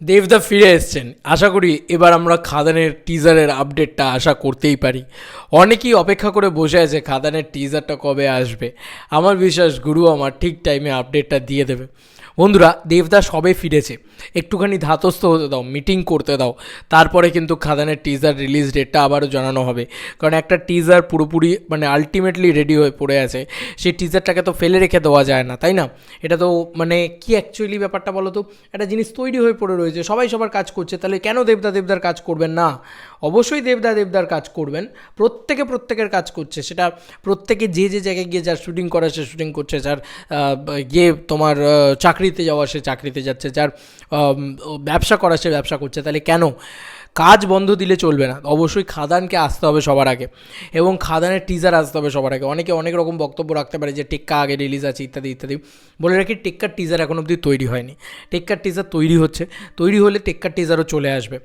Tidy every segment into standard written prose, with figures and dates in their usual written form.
দেবদা ফিরে এসছেন, আশা করি এবার আমরা খাদানের টিজারের আপডেটটা আশা করতেই পারি। অনেকেই অপেক্ষা করে বসে আছে খাদানের টিজারটা কবে আসবে। আমার বিশ্বাস গুরু আমার ঠিক টাইমে আপডেটটা দিয়ে দেবে। বন্ধুরা, দেবদা সবে ফিরেছে, একটুখানি ধাতস্থ হতে দাও, মিটিং করতে দাও, তারপরে কিন্তু খাদানের টিজার রিলিজ ডেটটা আবারও জানানো হবে। কারণ একটা টিজার পুরোপুরি মানে আলটিমেটলি রেডি হয়ে পড়ে আছে, সেই টিজারটাকে তো ফেলে রেখে দেওয়া যায় না, তাই না? এটা তো মানে কি অ্যাকচুয়ালি ব্যাপারটা বলো তো, একটা জিনিস তৈরি হয়ে পড়ে রয়েছে, সবাই সবার কাজ করছে, তাহলে কেন দেবদার কাজ করবেন না? অবশ্যই দেবদার কাজ করবেন। প্রত্যেকের কাজ করছে, সেটা প্রত্যেকে যে যে জায়গায় গিয়ে যার শুটিং করা সে শুটিং করছে, যার গিয়ে তোমার চাকরিতে যাওয়া সে চাকরিতে যাচ্ছে, যার ব্যবসা করা সে ব্যবসা করছে, তাহলে কেন কাজ বন্ধ দিলে চলবে না? অবশ্যই খাদানকে আসতে হবে সবার আগে, এবং খাদানের টিজার আসতে হবে সবার আগে। অনেকে অনেক রকম বক্তব্য রাখতে পারে যে টেক্কা আগে রিলিজ আছে ইত্যাদি ইত্যাদি। বলে রাখি, টেক্কার টিজার এখন অবধি তৈরি হয়নি। টেক্কার টিজার তৈরি হচ্ছে, তৈরি হলে টেক্কার টিজারও চলে আসবে।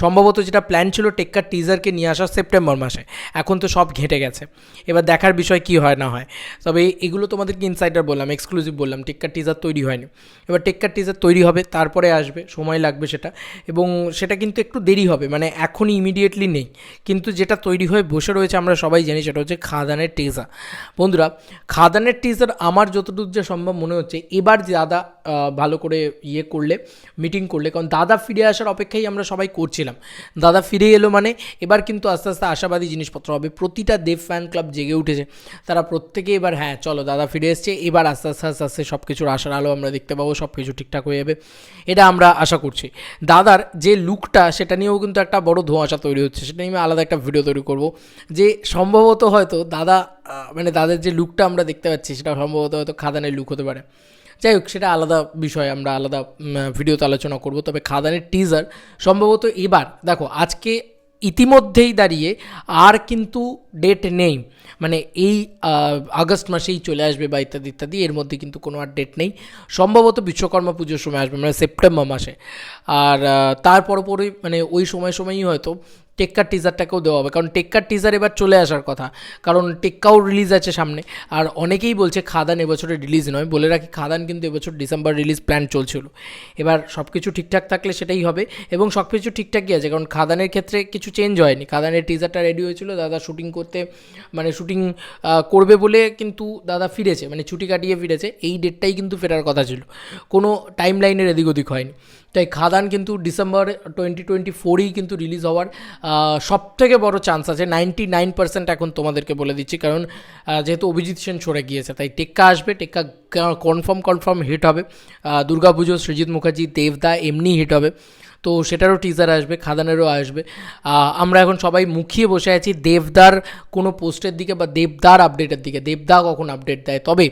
সম্ভবত যেটা প্ল্যান ছিল টেক্কার টিজারকে নিয়ে আসা সেপ্টেম্বর মাসে, এখন তো সব ঘেঁটে গেছে। এবার দেখার বিষয় কি হয় না হয়। তবে এগুলো তোমাদেরকে ইনসাইডার বললাম, এক্সক্লুসিভ বললাম, টেক্কার টিজার তৈরি হয়নি। এবার টেক্কার টিজার তৈরি হবে, তারপরে আসবে, সময় লাগবে সেটা, এবং সেটা কিন্তু একটু দেরি হবে, মানে এখনই ইমিডিয়েটলি নেই। কিন্তু যেটা তৈরি হয়ে বসে রয়েছে আমরা সবাই জানি, সেটা হচ্ছে খাদানের টিজার। বন্ধুরা, খাদানের টিজার আমার যতটুকু যে সম্ভব মনে হচ্ছে এবার দাদা ভালো করে করলে, মিটিং করলে, কারণ দাদা ফিরে আসার অপেক্ষাই আমরা সবাই করছিলাম। দাদা ফিরে এলো মানে এবার কিন্তু আস্তে আস্তে আশাবাদী জিনিসপত্র হবে। প্রতিটা দেব ফ্যান ক্লাব জেগে উঠেছে, তারা প্রত্যেকে এবার হ্যাঁ চলো দাদা ফিরে এসছে, এবার আস্তে আস্তে আস্তে আস্তে সব কিছুর আশার আলো আমরা দেখতে পাবো, সব কিছু ঠিকঠাক হয়ে যাবে, এটা আমরা আশা করছি। দাদার যে লুকটা সেটা নিয়েও কিন্তু একটা বড় ধোঁয়াশা তৈরি হচ্ছে, সেটা নিয়ে আমি আলাদা একটা ভিডিও তৈরি করব, যে সম্ভবত হয়তো দাদা মানে দাদার যে লুকটা আমরা দেখতে পাচ্ছি সেটা সম্ভবত হয়তো খাদানের লুক হতে পারে। যাই হোক, সেটা আলাদা বিষয়, আমরা আলাদা ভিডিওতে আলোচনা করব। তবে খাদানের টিজার সম্ভবত এবার দেখো, আজকে ইতিমধ্যেই দাঁড়িয়ে আর কিন্তু ডেট নেই, মানে এই আগস্ট মাসেই চলে আসবে বা ইত্যাদি ইত্যাদি, এর মধ্যে কিন্তু কোনো আর ডেট নেই। সম্ভবত বিশ্বকর্মা পুজোর সময় আসবে, মানে সেপ্টেম্বর মাসে। আর তার পরপরই মানে ওই সময়ই হয়তো টেক্কার টিজারটাকেও দেওয়া হবে, কারণ টেক্কার টিজার এবার চলে আসার কথা, কারণ টেক্কাও রিলিজ আছে সামনে। আর অনেকেই বলছে খাদান এবছরের রিলিজ নয়, বলে রাখি খাদান কিন্তু এবছর ডিসেম্বর রিলিজ প্ল্যান চলছিল। এবার সব কিছু ঠিকঠাক থাকলে সেটাই হবে, এবং সব কিছু ঠিকঠাকই আছে, কারণ খাদানের ক্ষেত্রে কিছু চেঞ্জ হয়নি। খাদানের টিজারটা রেডি হয়েছিল, দাদা শুটিং করতে মানে শুটিং করবে বলে কিন্তু দাদা ফিরেছে, মানে ছুটি কাটিয়ে ফিরেছে, এই ডেটটাই কিন্তু ফেরার কথা ছিল, কোনো টাইম লাইনের এদিক ওদিক হয়নি। তাই খাদান কিন্তু ডিসেম্বর 2024ই কিন্তু রিলিজ হওয়ার সবথেকে বড় চান্স আছে, 99% এখন তোমাদেরকে বলে দিচ্ছি, কারণ যেহেতু অভিজিৎ সেন সরে গিয়েছে, তাই টেক্কা আসবে, টেক্কা কনফার্ম হিট হবে। দুর্গাপুজো, সৃজিত মুখার্জি, দেবদা এমনি হিট হবে, তো সেটারও টিজার আসবে, খাদানেরও আসবে। আমরা এখন সবাই মুখিয়ে বসে আছি দেবদার কোনো পোস্টের দিকে বা দেবদার আপডেটের দিকে, দেবদা কখন আপডেট দেয়। তবে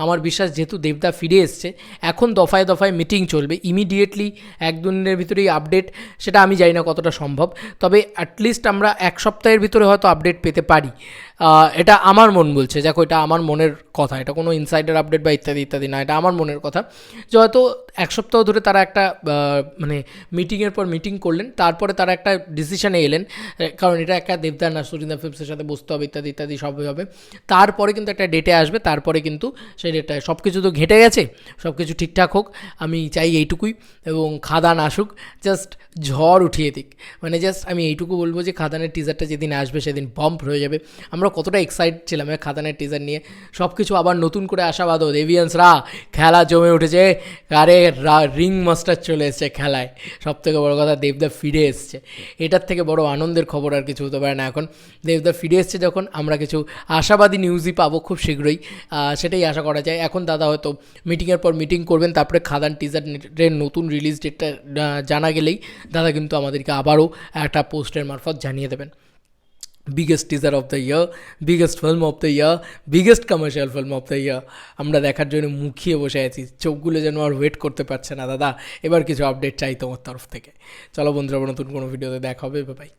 আমার বিশ্বাস, যেহেতু দেবদা ফিরে এসছে, এখন দফায় দফায় মিটিং চলবে, ইমিডিয়েটলি এক দুদিনের ভিতরেই আপডেট, সেটা আমি জানি না কতটা সম্ভব, তবে অ্যাটলিস্ট আমরা এক সপ্তাহের ভিতরে হয়তো আপডেট পেতে পারি। এটা আমার মন বলছে, দেখো এটা আমার মনের কথা, এটা কোনো ইনসাইডার আপডেট বা ইত্যাদি ইত্যাদি না, এটা আমার মনের কথা, যে হয়তো এক সপ্তাহ ধরে তারা একটা মানে মিটিংয়ের পর মিটিং করলেন, তারপরে তারা একটা ডিসিশনে এলেন, কারণ এটা একটা দেবদার না, সুরিন্দা ফিল্মসের সাথে বসতে হবে ইত্যাদি ইত্যাদি সবই হবে, তারপরে কিন্তু একটা ডেটে আসবে, তারপরে কিন্তু সেই ডেটটায় সব কিছু তো ঘেঁটে গেছে, সব কিছু ঠিকঠাক হোক, আমি চাই এইটুকুই, এবং খাদান আসুক, জাস্ট ঝড় উঠিয়ে দিক, মানে জাস্ট আমি এইটুকু বলবো যে খাদানের টিজারটা যেদিন আসবে সেদিন বম্প হয়ে যাবে। আমরা কতটা এক্সাইট ছিলাম খাদানের টিজার নিয়ে, সব কিছু আবার নতুন করে আশাবাদও, দেবিয়ান্সরা খেলা জমে উঠেছে, আরে রিং মাস্টার চলে এসছে খেলায়, সব থেকে বড়ো কথা দেবদা ফিরে এসছে, এটার থেকে বড় আনন্দের খবর আর কিছু হতে পারে না। এখন দেবদা ফিরে এসছে যখন, আমরা কিছু আশাবাদী নিউজই পাবো খুব শীঘ্রই, সেটাই আশা করা যায়। এখন দাদা হয়তো মিটিংয়ের পর মিটিং করবেন, তারপরে খাদান টিজারের নতুন রিলিজ ডেটটা জানা গেলেই দাদা কিন্তু আমাদেরকে আবারও একটা পোস্টের মারফত জানিয়ে দেবেন। Biggest teaser of the year, biggest film of the year, biggest commercial film of the year, আমরা দেখার জন্য মুখিয়ে বসে আছি, চোখগুলো যেন আর ওয়েট করতে পারছে না। দাদা এবার কিছু আপডেট চাই তোমার তরফ থেকে। চলো বন্ধুরা, নতুন কোনো ভিডিওতে দেখা হবে, বাই।